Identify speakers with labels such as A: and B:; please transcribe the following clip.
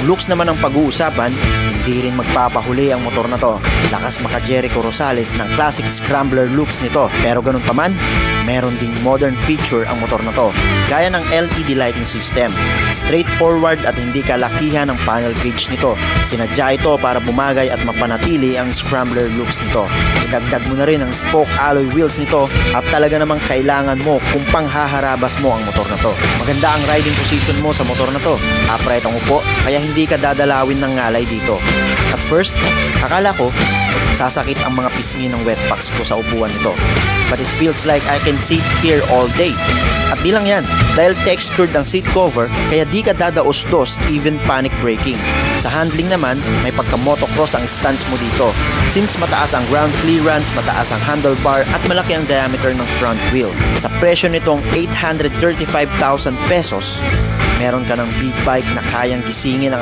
A: looks naman ang pag-uusapan, hindi rin magpapahuli ang motor na to. Lakas maka Jericho Rosales ng classic scrambler looks nito. Pero ganun pa man, meron ding modern feature ang motor na to. Gaya ng LED lighting system. Straightforward at hindi kalakihan ang panel gauge nito. Sinadya ito para bumagay at mapanatili ang scrambler looks nito. Idagdag mo na rin ang spoke alloy wheels nito at talaga namang kailangan mo kung panghaharabas mo ang motor na to. Maganda ang riding position mo sa motor na to. Upright ang upo, kaya hindi ka dadalawin ng ngalay dito. At first, akala ko sasakit ang mga pisngi ng wet packs ko sa upuan nito. But it feels like I can sit here all day. At di lang yan, dahil textured ang seat cover, kaya di ka dadaos-dos, even panic braking. Sa handling naman, may pagka-motocross ang stance mo dito. Since mataas ang ground clearance, mataas ang handlebar at malaki ang diameter ng front wheel. Sa presyo nitong 835,000 pesos, meron ka ng big bike na kayang gisingin ang